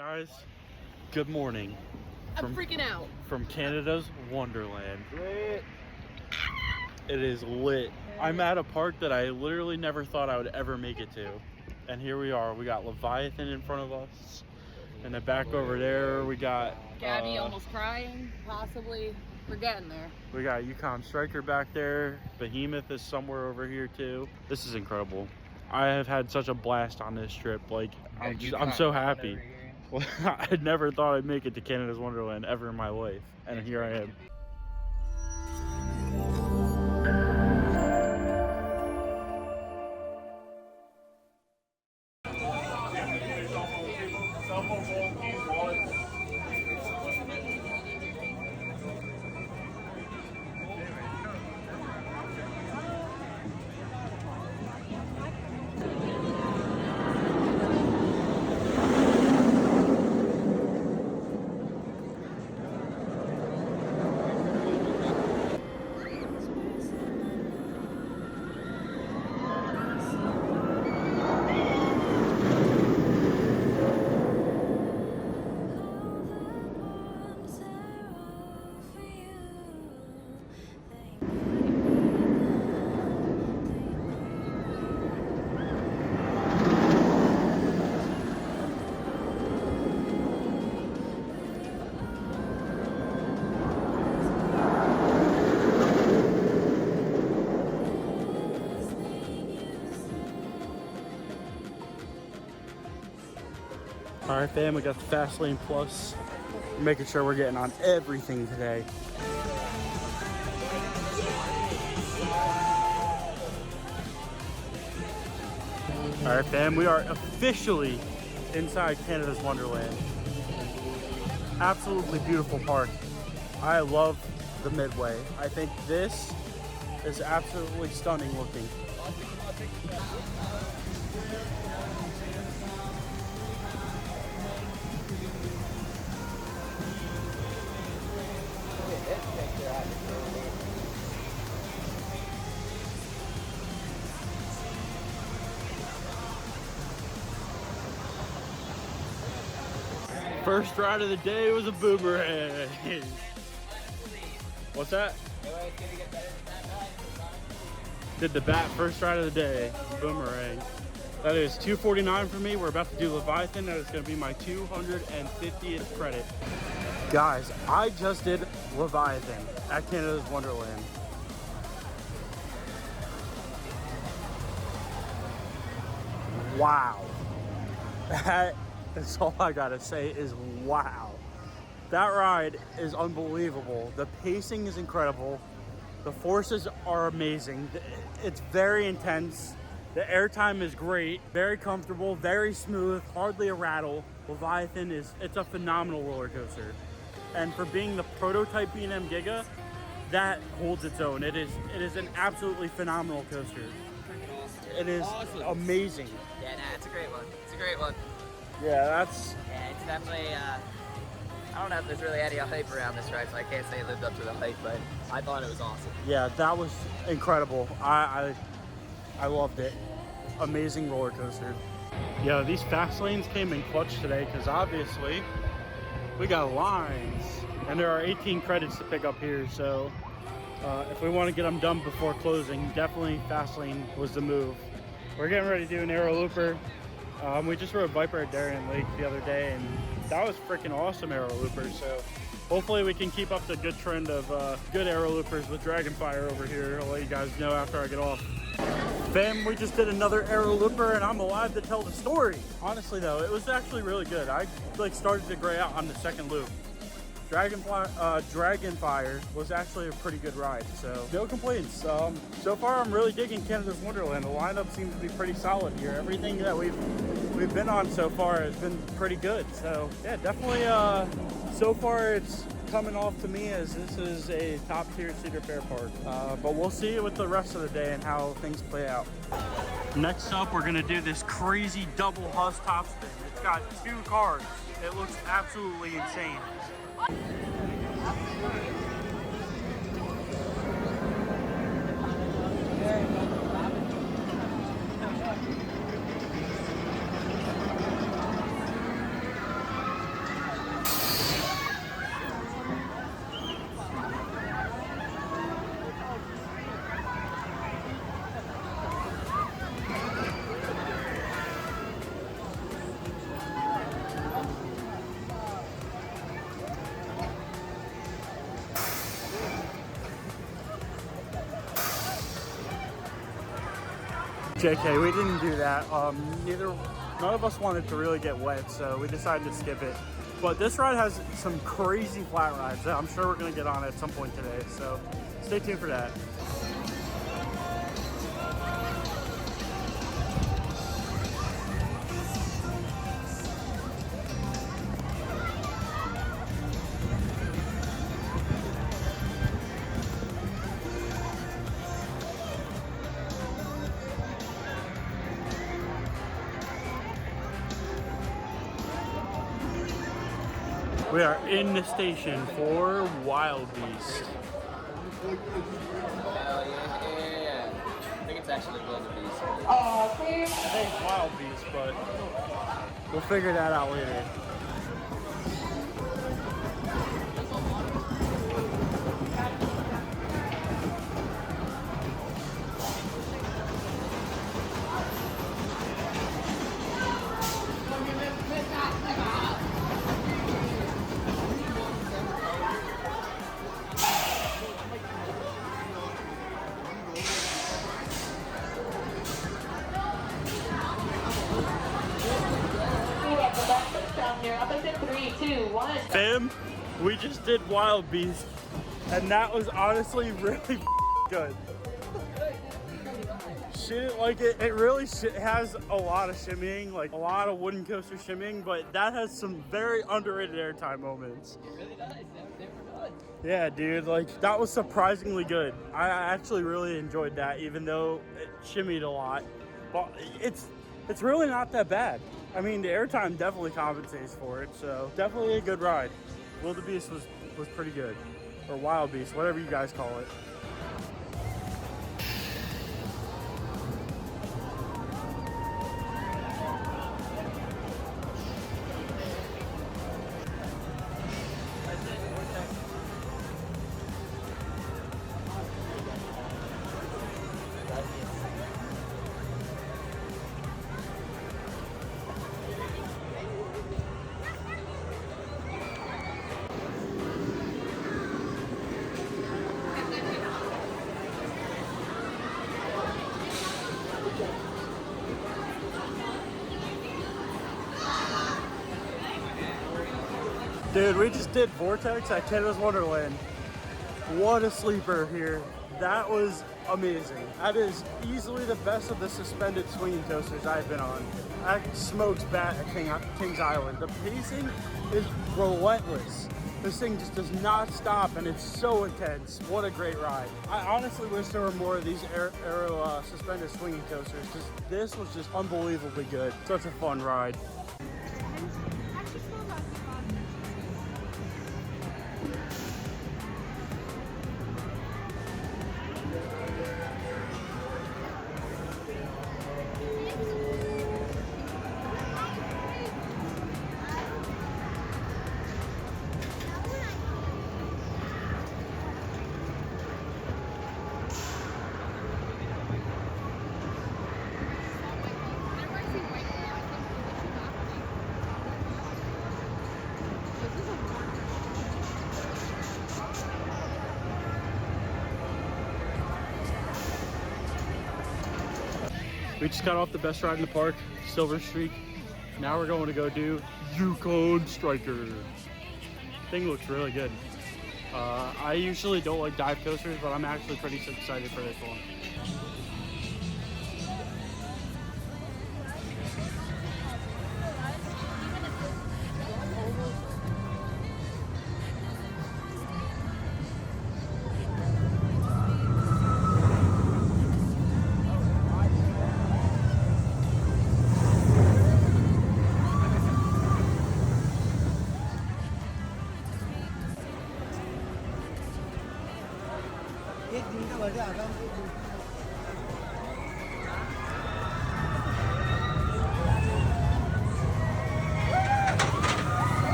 Guys, good morning. I'm freaking out. From Canada's Wonderland. Lit. It is lit. I'm at a park that I literally never thought I would ever make it to. And here we are. We got Leviathan in front of us. And then back over there, we got... Gabby almost crying, possibly. We're getting there. We got Yukon Striker back there. Behemoth is somewhere over here too. This is incredible. I have had such a blast on this trip. Like, I'm so happy. I never thought I'd make it to Canada's Wonderland ever in my life, and here I am. All right, fam, we got the Fast Lane Plus. We're making sure we're getting on everything today. All right, fam, we are officially inside Canada's Wonderland. Absolutely beautiful park. I love the Midway. I think this is absolutely stunning looking. First ride of the day was a boomerang. What's that? Did the bat first ride of the day, boomerang. That is $249 for me. We're about to do Leviathan. That is going to be my 250th credit. Guys, I just did Leviathan at Canada's Wonderland. Wow. That's all I gotta say is wow. That ride is unbelievable. The pacing is incredible. The forces are amazing. It's very intense. The airtime is great, very comfortable, very smooth, hardly a rattle. Leviathan it's a phenomenal roller coaster. And for being the prototype B&M Giga, that holds its own. It is an absolutely phenomenal coaster. It is amazing. Yeah, nah, it's a great one. It's a great one. Yeah, it's definitely, I don't know if there's really any hype around this ride, so I can't say it lived up to the hype, but I thought it was awesome. Yeah, that was incredible. I loved it. Amazing roller coaster. Yeah, these fast lanes came in clutch today because obviously we got lines and there are 18 credits to pick up here. So if we want to get them done before closing, definitely fast lane was the move. We're getting ready to do an aero looper. We just rode Viper at Darien Lake the other day, and that was freaking awesome aero loopers. So hopefully we can keep up the good trend of good aero loopers with Dragonfire over here. I'll let you guys know after I get off. Fam, we just did another aero looper, and I'm alive to tell the story. Honestly, though, it was actually really good. I started to gray out on the second loop. Dragonfire was actually a pretty good ride, so no complaints. So far, I'm really digging Canada's Wonderland. The lineup seems to be pretty solid here. Everything that we've been on so far has been pretty good. So yeah, definitely. So far, it's coming off to me as this is a top-tier Cedar Fair park. But we'll see with the rest of the day and how things play out. Next up, we're gonna do this crazy double Hus top spin. It's got 2 cars. It looks absolutely insane. JK, we didn't do that. None of us wanted to really get wet, so we decided to skip it. But this ride has some crazy flat rides that I'm sure we're gonna get on at some point today, so stay tuned for that. We are in the station for Wild Beast. Hell yeah. I think it's actually Wonder Beast. I think it's Wild Beast, but we'll figure that out later. Fam, we just did Wild Beast, and that was honestly really good. She didn't like it. It really has a lot of shimmying, like a lot of wooden coaster shimmying, but that has some very underrated airtime moments. It really does. They were good. Yeah, dude, like that was surprisingly good. I actually really enjoyed that, even though it shimmied a lot. But it's really not that bad. I mean, the airtime definitely compensates for it, so definitely a good ride. Wildebeest was pretty good, or Wild Beast, whatever you guys call it. Dude, we just did Vortex at Canada's Wonderland. What a sleeper here. That was amazing. That is easily the best of the suspended swinging coasters I've been on. That smokes bat at Kings Island. The pacing is relentless. This thing just does not stop, and it's so intense. What a great ride. I honestly wish there were more of these aero suspended swinging coasters, because this was just unbelievably good. Such a fun ride. We just got off the best ride in the park, Silver Streak. Now we're going to go do Yukon Striker. Thing looks really good. I usually don't like dive coasters, but I'm actually pretty excited for this one.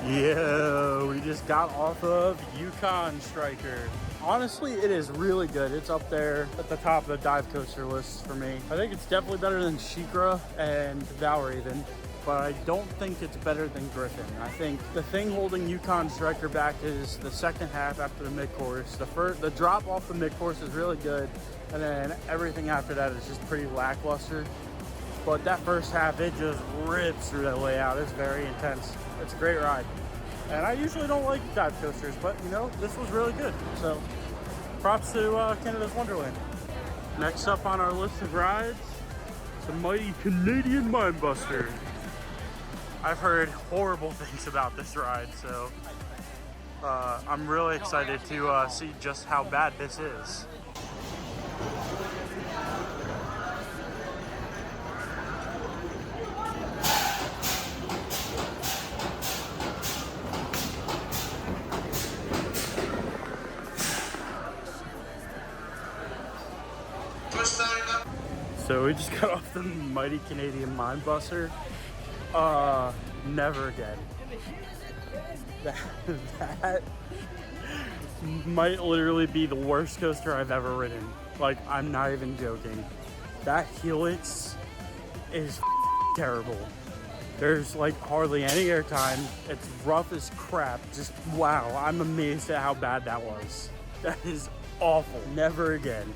Yeah, we just got off of Yukon Striker. Honestly, it is really good. It's up there at the top of the dive coaster list for me. I think it's definitely better than SheiKra and Valravn. but I don't think it's better than Griffin. I think the thing holding Yukon Striker back is the second half after the mid-course. The drop off the mid-course is really good, and then everything after that is just pretty lackluster. But that first half, it just rips through that layout. It's very intense. It's a great ride. And I usually don't like dive coasters, but you know, this was really good. So props to Canada's Wonderland. Next up on our list of rides, the mighty Canadian Mindbuster. I've heard horrible things about this ride, so I'm really excited to see just how bad this is. So we just got off the mighty Canadian Mindbuster. Never again. That might literally be the worst coaster I've ever ridden. Like, I'm not even joking. That helix is terrible. There's like hardly any airtime. It's rough as crap. Just wow, I'm amazed at how bad that was. That is awful. Never again.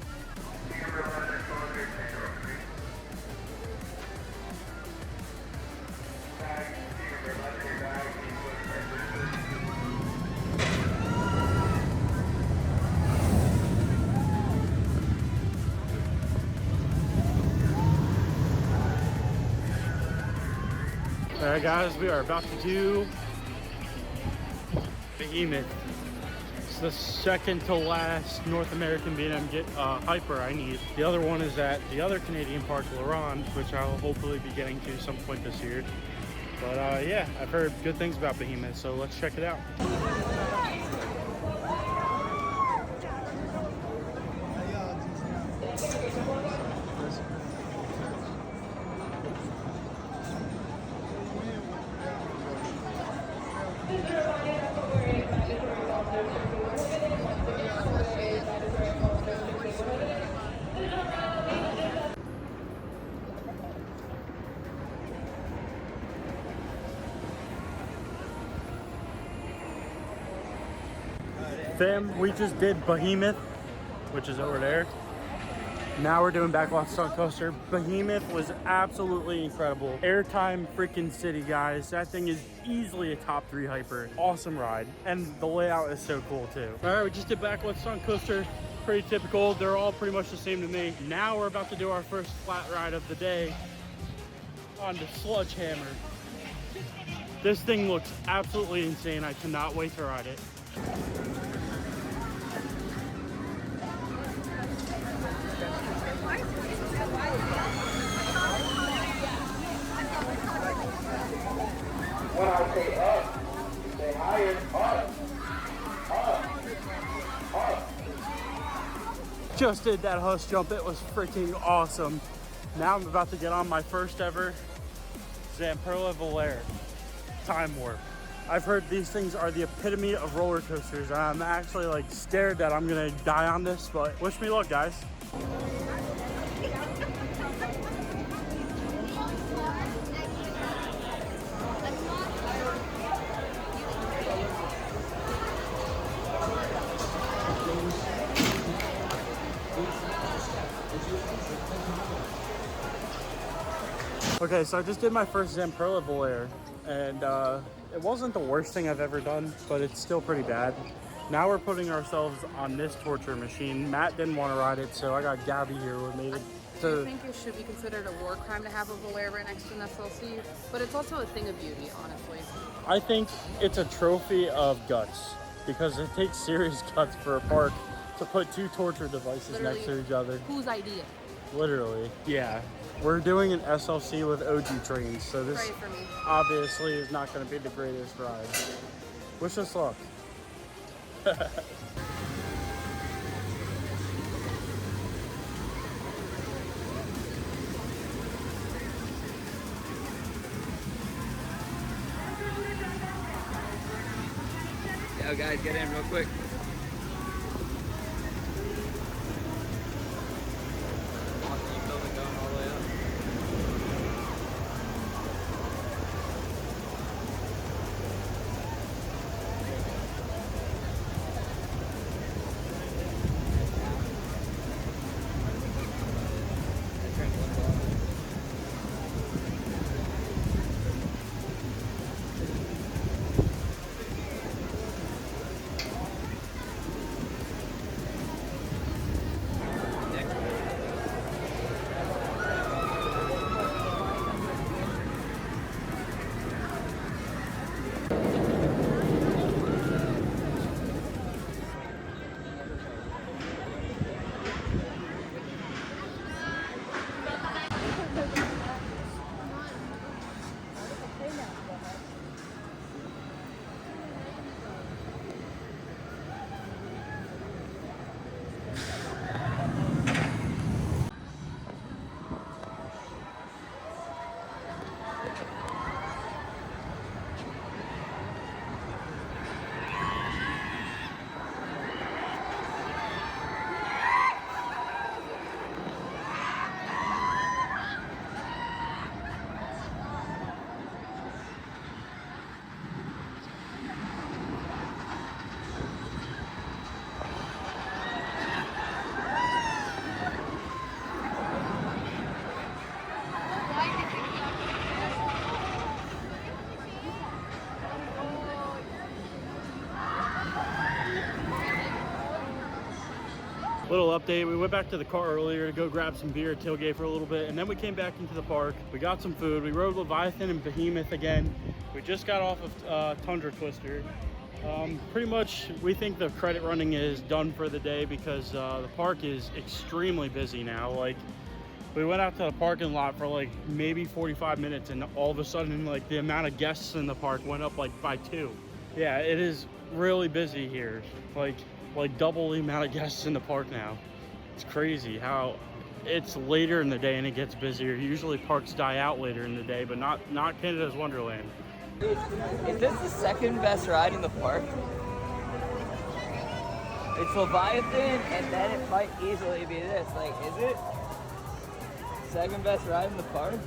Alright guys, we are about to do Behemoth. It's the second to last North American B&M hyper I need. The other one is at the other Canadian park, Laurent, which I'll hopefully be getting to some point this year. But yeah, I've heard good things about Behemoth, so let's check it out. Fam, we just did Behemoth, which is over there. Now we're doing Backwatch Stunt Coaster. Behemoth was absolutely incredible. Airtime freaking city, guys. That thing is easily a top 3 hyper. Awesome ride. And the layout is so cool too. All right, we just did Backwatch Stunt Coaster. Pretty typical. They're all pretty much the same to me. Now we're about to do our first flat ride of the day on the Sledgehammer. This thing looks absolutely insane. I cannot wait to ride it. When I say up, say higher, up. Just did that hush jump. It was freaking awesome. Now I'm about to get on my first ever Zamperla Volair time warp. I've heard these things are the epitome of roller coasters. I'm actually like scared that I'm gonna die on this, but wish me luck, guys. Okay, so I just did my first Zamperla Volair, and it wasn't the worst thing I've ever done, but it's still pretty bad. Now we're putting ourselves on this torture machine. Matt didn't want to ride it, so I got Gabby here with me. Do you think it should be considered a war crime to have a Volair right next to an SLC? But it's also a thing of beauty, honestly. I think it's a trophy of guts, because it takes serious guts for a park to put 2 torture devices Literally, next to each other. Whose idea? Literally, yeah. We're doing an SLC with OG trains, so this Pray for me. obviously is not going to be the greatest ride. Wish us luck. Yo guys, get in real quick. Little update, we went back to the car earlier to go grab some beer, tailgate for a little bit, and then we came back into the park. We got some food. We rode Leviathan and Behemoth again. We just got off of Tundra Twister. Pretty much, we think the credit running is done for the day because the park is extremely busy now. Like, we went out to the parking lot for like maybe 45 minutes, and all of a sudden, like, the amount of guests in the park went up like by 2. Yeah, it is really busy here. Like double the amount of guests in the park now. It's crazy how it's later in the day and it gets busier. Usually parks die out later in the day, but not Canada's Wonderland. Is this the second best ride in the park? It's Leviathan, and then it might easily be this. Like, is it second best ride in the park?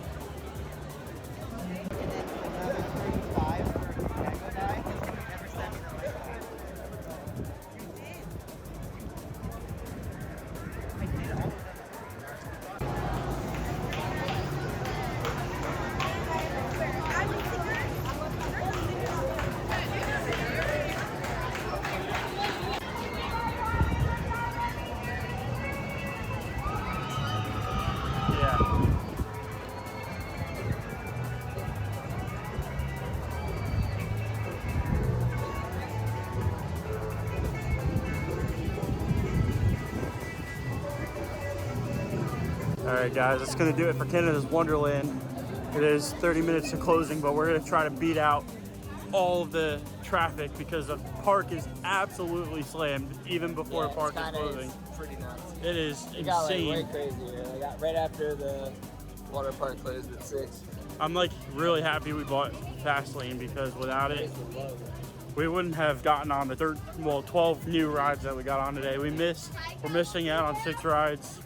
Alright guys, that's going to do it for Canada's Wonderland. It is 30 minutes to closing, but we're going to try to beat out all of the traffic because the park is absolutely slammed even before the park is closing. Is pretty nuts. It is insane. It got like way crazier. Like, right after the water park closed at 6. I'm like really happy we bought Fastlane because without it, we wouldn't have gotten on the 12 new rides that we got on today. We're missing out on 6 rides.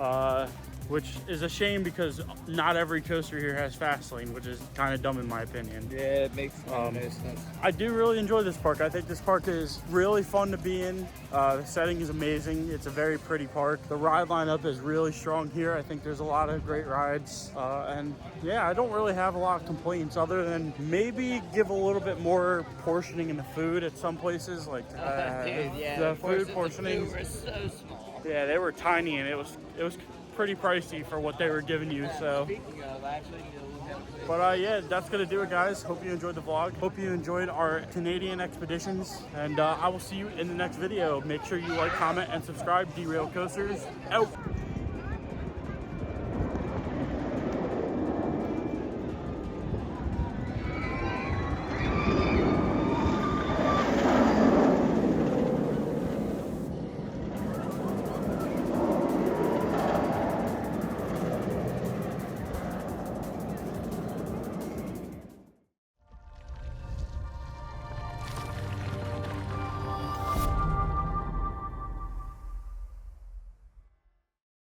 Which is a shame because not every coaster here has Fastlane, which is kind of dumb in my opinion. Yeah, it makes no sense. I do really enjoy this park. I think this park is really fun to be in. The setting is amazing. It's a very pretty park. The ride lineup is really strong here. I think there's a lot of great rides. And yeah, I don't really have a lot of complaints other than maybe give a little bit more portioning in the food at some places. Like the food portioning were so small. Yeah, they were tiny and it was pretty pricey for what they were giving you. So Speaking of, I actually need to look at it. but yeah, that's gonna do it guys. Hope you enjoyed the vlog. Hope you enjoyed our Canadian expeditions, and I will see you in the next video. Make sure you like, comment, and subscribe. Derail Coasters out.